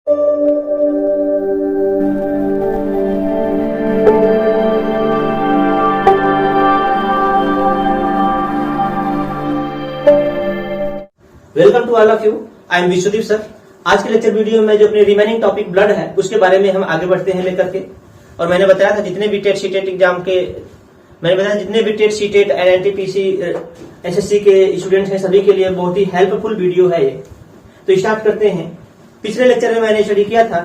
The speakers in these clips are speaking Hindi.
Welcome to all of you. I am Vishwadeep sir. आज के लेक्चर वीडियो में जो अपने रिमेनिंग टॉपिक ब्लड है उसके बारे में हम आगे बढ़ते हैं लेकर के। और मैंने बताया था जितने भी टेट सीटेट एग्जाम के जितने भी टेट सीटेट एनटीपीसी एसएससी के स्टूडेंट्स हैं सभी के लिए बहुत ही हेल्पफुल वीडियो है ये। तो स्टार्ट करते हैं। पिछले लेक्चर में मैंने स्टडी किया था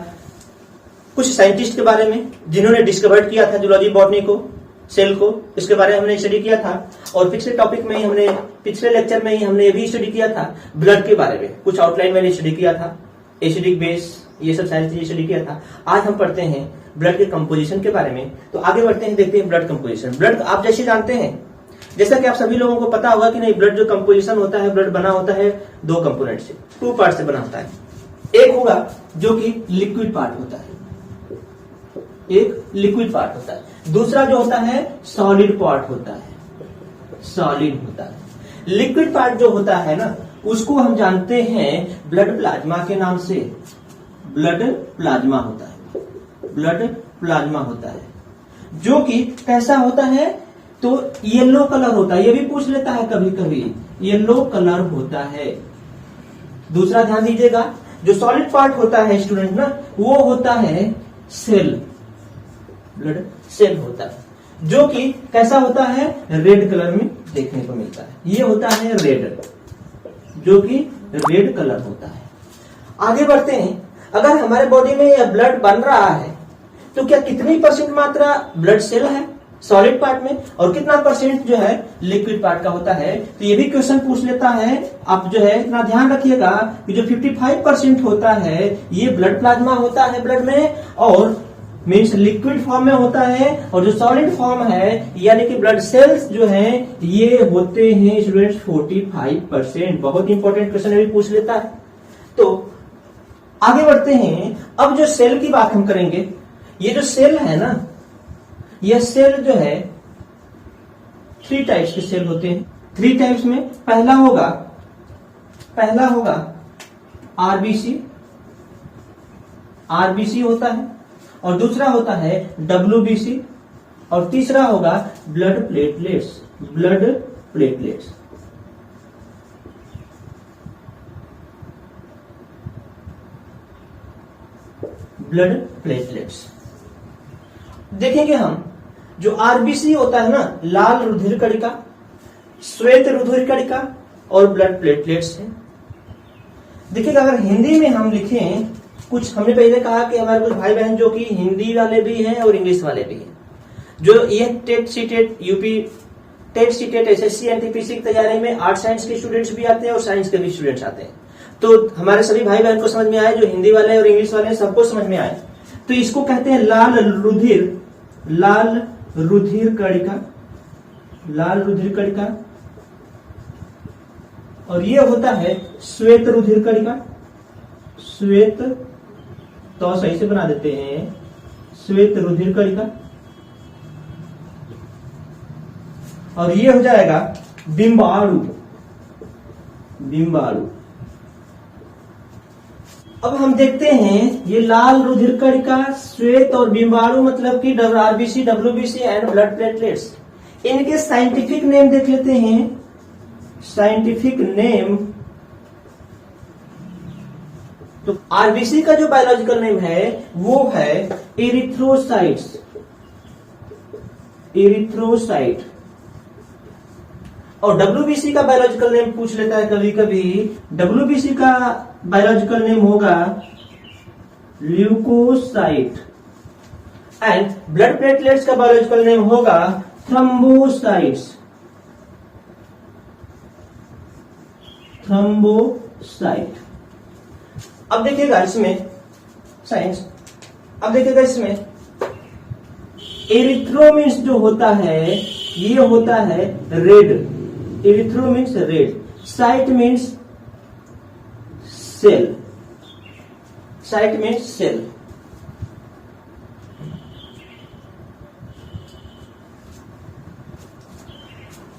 कुछ साइंटिस्ट के बारे में जिन्होंने डिस्कवर्ड किया था जूलॉजी बॉटनी को, सेल को, इसके बारे में हमने स्टडी किया था। और पिछले टॉपिक में ही पिछले लेक्चर में ही हमने ये भी स्टडी किया था ब्लड के बारे में। कुछ आउटलाइन मैंने स्टडी किया था, एसिडिक बेस, ये सब सारी चीजें स्टडी किया था। आज हम पढ़ते हैं ब्लड के कंपोजिशन के बारे में। तो आगे बढ़ते हैं, देखते हैं ब्लड कंपोजिशन। ब्लड आप जैसे जानते हैं, जैसा कि आप सभी लोगों को पता होगा कि नहीं, ब्लड जो कंपोजिशन होता है, ब्लड बना होता है दो कंपोनेंट से, टू पार्ट से बना होता है। एक होगा जो कि लिक्विड पार्ट होता है, एक लिक्विड पार्ट होता है। दूसरा जो होता है सॉलिड पार्ट होता है, सॉलिड होता है। लिक्विड पार्ट जो होता है ना, उसको हम जानते हैं ब्लड प्लाज्मा के नाम से। ब्लड प्लाज्मा होता है, ब्लड प्लाज्मा होता है, जो कि कैसा होता है, तो येलो कलर होता है। ये भी पूछ लेता है कभी कभी, येलो कलर होता है। दूसरा ध्यान दीजिएगा, जो सॉलिड पार्ट होता है स्टूडेंट ना, वो होता है सेल, ब्लड सेल होता है, जो कि कैसा होता है, रेड कलर में देखने को मिलता है। ये होता है रेड, जो कि रेड कलर होता है। आगे बढ़ते हैं। अगर हमारे बॉडी में यह ब्लड बन रहा है तो क्या कितनी परसेंट मात्रा ब्लड सेल है सॉलिड पार्ट में, और कितना परसेंट जो है लिक्विड पार्ट का होता है। तो ये भी क्वेश्चन पूछ लेता है। आप जो है इतना ध्यान रखिएगा कि जो 55% होता है ये ब्लड प्लाज्मा होता है ब्लड में, और मीन्स लिक्विड फॉर्म में होता है, और जो सॉलिड फॉर्म है यानी कि ब्लड सेल्स जो हैं ये होते हैं स्टूडेंट्स 45%। बहुत इंपॉर्टेंट क्वेश्चन भी पूछ लेता है। तो आगे बढ़ते हैं। अब जो सेल की बात हम करेंगे, ये जो सेल है ना, यह सेल जो है 3 टाइप्स के सेल होते हैं। 3 टाइप्स में पहला होगा आरबीसी, आरबीसी होता है, और दूसरा होता है डब्ल्यूबीसी, और तीसरा होगा blood platelets, blood platelets. Blood platelets देखेंगे हम। जो आरबीसी होता है ना, लाल रुधिर कणिका, श्वेत रुधिर कणिका, और ब्लड प्लेटलेट्स है। देखिएगा, अगर हिंदी में हम लिखें, कुछ हमने पहले कहा कि हमारे कुछ भाई बहन जो कि हिंदी वाले भी हैं और इंग्लिश वाले भी हैं, जो ये TET CTET UP TET CTET SSC NTPC की तैयारी में आर्ट साइंस के स्टूडेंट्स भी आते हैं और साइंस के भी स्टूडेंट्स आते हैं। तो हमारे सभी भाई बहन को समझ में आए, जो हिंदी वाले और इंग्लिश वाले सबको समझ में आए। तो इसको कहते हैं लाल रुधिर कणिका, लाल रुधिर कणिका, और ये होता है श्वेत रुधिर कणिका, श्वेत, तो सही से बना देते हैं, श्वेत रुधिर कणिका, और ये हो जाएगा बिंबाणु, बिंबाणु। अब हम देखते हैं ये लाल रुधिर कणिका, श्वेत और बिंबाणु, मतलब कि RBC, WBC and blood platelets. इनके साइंटिफिक नेम देख लेते हैं। साइंटिफिक नेम, तो आरबीसी का जो बायोलॉजिकल नेम है वो है एरिथ्रोसाइट्स, एरिथ्रोसाइट। और डब्ल्यूबीसी का बायोलॉजिकल नेम पूछ लेता है कभी कभी। डब्ल्यूबीसी का बायोलॉजिकल नेम होगा ल्यूकोसाइट, एंड ब्लड प्लेटलेट्स का बायोलॉजिकल नेम होगा थ्रोम्बोसाइट्स, थ्रोम्बोसाइट। अब देखिएगा इसमें साइंस, अब देखिएगा इसमें एरिथ्रो जो होता है ये होता है red, erythro means red, cyte means cell, cyte means cell.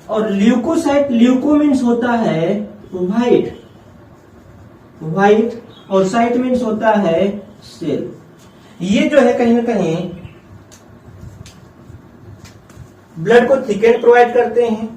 और ल्यूकोसाइट, ल्यूको मीन्स होता है व्हाइट, व्हाइट, और साइट मीन्स होता है सेल। ये जो है कहीं ना कहीं ब्लड को थिकेंड प्रोवाइड करते हैं।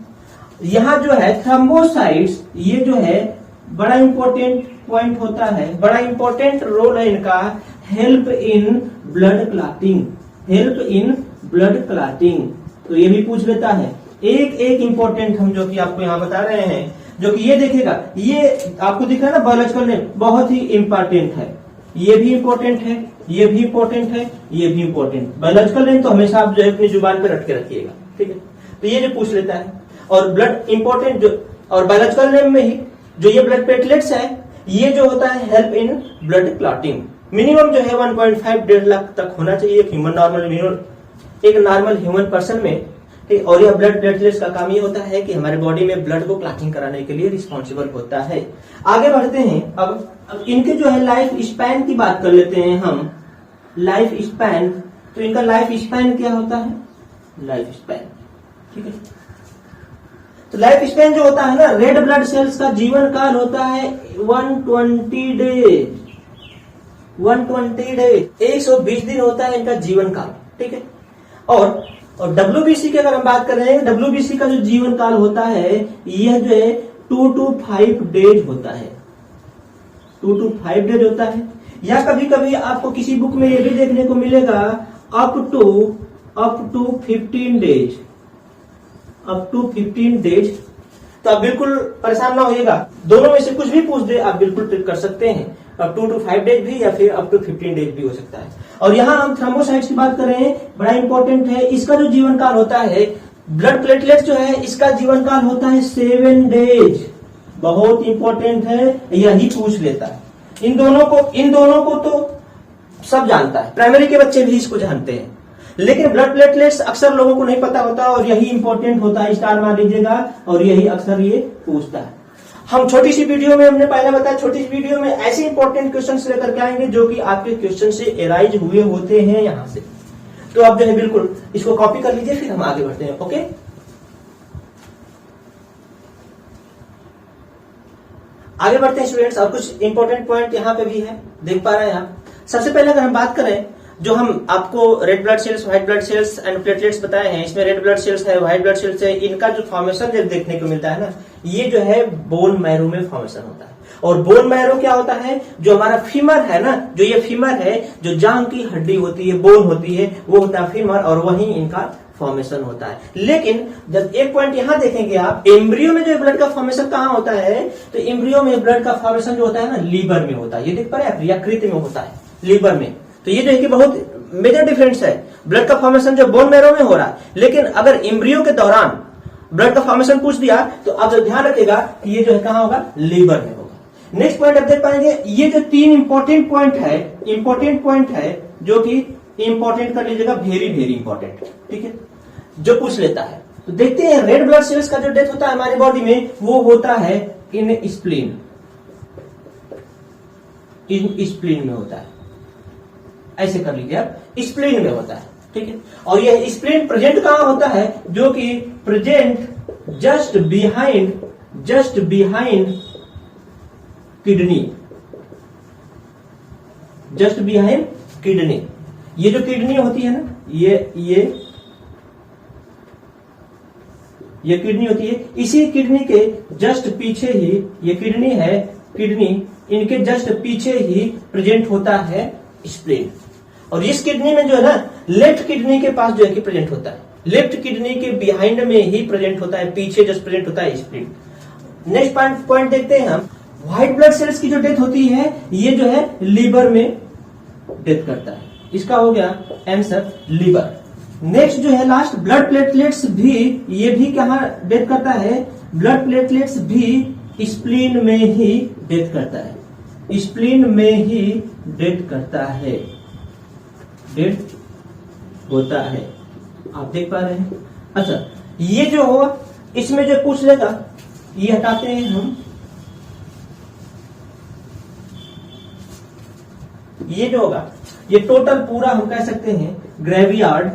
यहां जो है थ्रोम्बोसाइट्स, ये जो है बड़ा इंपॉर्टेंट पॉइंट होता है, बड़ा इंपॉर्टेंट रोल है इनका, help in blood clotting, help in blood clotting. तो ये भी पूछ लेता है, एक एक इंपॉर्टेंट हम जो कि आपको यहां बता रहे हैं, जो कि ये देखेगा, ये आपको दिख रहा है ना बायोलॉजिकल नेम, बहुत ही इंपॉर्टेंट है। ये भी इंपॉर्टेंट है, ये भी इंपॉर्टेंट है, ये भी इंपॉर्टेंट। बायोलॉजिकल नेम तो हमेशा आप जो है अपनी जुबान पे रट के रखिएगा, ठीक है। तो ये जो पूछ लेता है, और ब्लड इंपॉर्टेंट जो, और बायोलॉजिकल नेम में ही जो ये ब्लड प्लेटलेट्स है, ये जो होता है help in blood clotting. Minimum जो है 1.5-1.5 लाख तक होना चाहिए एक ह्यूमन एक नॉर्मल ह्यूमन पर्सन में, ठीक। और यह ब्लड प्लेटलेट्स का काम ये होता है कि हमारे बॉडी में ब्लड को क्लॉटिंग कराने के लिए रिस्पॉन्सिबल होता है। आगे बढ़ते हैं। अब इनके जो है लाइफ स्पैन की बात कर लेते हैं हम। लाइफ स्पैन, तो इनका लाइफ स्पैन क्या होता है, लाइफ स्पैन, ठीक है। तो लाइफ स्पैन जो होता है ना, रेड ब्लड सेल्स का जीवन काल होता है 120 डेज, 120 डेज, 120 दिन होता है इनका जीवन काल, ठीक है। और WBC की अगर हम बात कर रहे हैं, WBC का जो जीवन काल होता है, यह जो है 2 to 5 डेज होता है, 2 to 5 डेज होता है। या कभी कभी आपको किसी बुक में यह भी देखने को मिलेगा up to 15 days, up to 15 days. तो आप बिल्कुल परेशान ना होइएगा, दोनों में से कुछ भी पूछ दे आप बिल्कुल ट्रिक कर सकते हैं। अब 2 to 5 डेज भी, या फिर अप टू 15 डेज भी हो सकता है। और यहाँ हम थ्रोम्बोसाइट्स की बात कर रहे हैं, बड़ा इंपॉर्टेंट है। इसका जो जीवन काल होता है, ब्लड प्लेटलेट्स जो है, इसका जीवन काल होता है 7 डेज, बहुत इंपॉर्टेंट है, यही पूछ लेता है। इन दोनों को तो सब जानता है, प्राइमरी के बच्चे भी इसको जानते हैं, लेकिन ब्लड प्लेटलेट्स अक्सर लोगों को नहीं पता होता, और यही इंपॉर्टेंट होता है, स्टार मार लीजिएगा, और यही अक्सर ये पूछता है। हम छोटी सी वीडियो में, हमने पहले बताया, छोटी सी वीडियो में ऐसे इंपॉर्टेंट क्वेश्चंस लेकर के आएंगे जो कि आपके क्वेश्चन से एराइज हुए होते हैं यहां से। तो आप जो है बिल्कुल इसको कॉपी कर लीजिए, फिर हम आगे बढ़ते हैं। ओके, आगे बढ़ते हैं स्टूडेंट्स। और कुछ इंपॉर्टेंट पॉइंट यहाँ पे भी है, देख पा रहे हैं आप। सबसे पहले अगर हम बात करें, जो हम आपको red blood cells, white blood cells and platelets बताए हैं, इसमें रेड ब्लड सेल्स है, व्हाइट ब्लड सेल्स है, इनका जो फॉर्मेशन देखने को मिलता है ना, ये जो है बोन मैरो में फॉर्मेशन होता है। और बोन मैरो क्या होता है, जो हमारा फीमर है ना, जो ये फीमर है, जो जांग की हड्डी होती है, बोन होती है, वो होता है फीमर, और वहीं इनका फॉर्मेशन होता है। लेकिन जब एक पॉइंट यहां देखेंगे आप, एम्ब्रियो में जो ब्लड का फॉर्मेशन कहां होता है, तो एम्ब्रियो में ब्लड का फॉर्मेशन जो होता है ना, लीवर में होता है। ये देख पा रहे हैं, यकृत में होता है, लीवर में। तो ये जो है कि बहुत मेजर डिफरेंस है, ब्लड का फॉर्मेशन जो बोन मैरो में हो रहा है। लेकिन अगर एम्ब्रियो के दौरान ब्लड का फॉर्मेशन पूछ दिया, तो आप जो ध्यान रखिएगा कि ये जो है कहां होगा, लीवर में होगा। नेक्स्ट पॉइंट आप देख पाएंगे, ये जो 3 इंपॉर्टेंट पॉइंट है, जो कि इंपॉर्टेंट कर लीजिएगा, वेरी वेरी इंपॉर्टेंट, ठीक है, जो पूछ लेता है। तो देखते हैं, रेड ब्लड सेल्स का जो डेथ होता है हमारी बॉडी में, वो होता है इन स्प्लीन, में होता है। ऐसे कर लीजिए आप, स्प्लीन में होता है, ठीक है। और यह स्प्लीन प्रेजेंट कहां होता है, जो कि present just behind kidney, just behind kidney. ये जो किडनी होती है ना, ये किडनी होती है, इसी किडनी के जस्ट पीछे ही ये किडनी है, किडनी इनके जस्ट पीछे ही प्रेजेंट होता है स्प्लीन। और इस किडनी में जो है ना, लेफ्ट किडनी के पास जो है कि प्रेजेंट होता है, लेफ्ट किडनी के बिहाइंड में ही प्रेजेंट होता है, पीछे जस्ट प्रेजेंट होता है स्प्लीन। नेक्स्ट पॉइंट देखते हैं हम, व्हाइट ब्लड सेल्स की जो डेथ होती है, ये जो है लीवर में डेथ करता है। इसका हो गया आंसर, लीवर। नेक्स्ट जो है लास्ट, ब्लड प्लेटलेट्स भी, ये भी कहां डेथ करता है, ब्लड प्लेटलेट्स भी स्प्लीन में ही डेथ करता है, स्प्लीन में ही डेथ करता है, डेथ होता है। आप देख पा रहे हैं। अच्छा, ये जो हो, इसमें जो पूछ लेगा, ये हटाते हैं हम, ये जो होगा, ये टोटल पूरा हम कह सकते हैं ग्रेवयार्ड,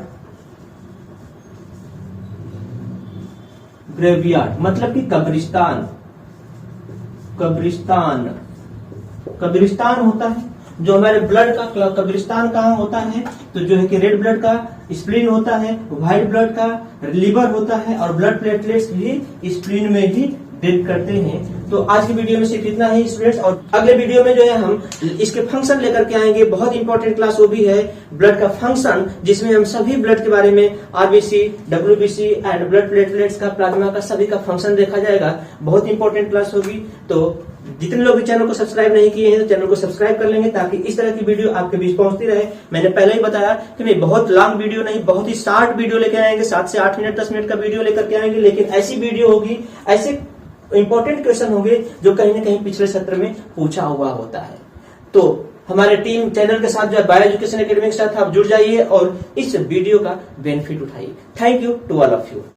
मतलब कि कब्रिस्तान होता है। जो हमारे ब्लड का कब्रिस्तान कहाँ होता है, तो जो है कि रेड ब्लड का स्प्लीन होता है, व्हाइट ब्लड का लिवर होता है, और ब्लड प्लेटलेट्स भी स्प्लीन में ही डेट करते हैं। तो आज की वीडियो में सिर्फ इतना ही स्टूडेंट्स, और अगले वीडियो में जो है हम इसके फंक्शन लेकर के आएंगे। बहुत इंपॉर्टेंट क्लास वो भी है ब्लड का फंक्शन, जिसमें हम सभी ब्लड के बारे में RBC, WBC and blood platelets का, प्लाज्मा का, सभी का फंक्शन देखा जाएगा। बहुत इंपॉर्टेंट क्लास होगी। तो जितने लोग भी चैनल को सब्सक्राइब नहीं किए हैं तो चैनल को सब्सक्राइब कर लेंगे, ताकि इस तरह की वीडियो आपके बीच पहुंचती रहे। मैंने पहले ही बताया कि मैं बहुत लॉन्ग वीडियो नहीं, बहुत ही शॉर्ट वीडियो लेकर आएंगे। 7 से 8 मिनट 10 मिनट का वीडियो लेकर के आएंगे, लेकिन ऐसी वीडियो होगी, ऐसे इंपॉर्टेंट क्वेश्चन होंगे जो कहीं ना कहीं पिछले सत्र में पूछा हुआ होता है। तो हमारे टीम चैनल के साथ जो है बायो एजुकेशन एकेडमी के साथ आप जुड़ जाइए और इस वीडियो का बेनिफिट उठाइए। Thank you to all of you.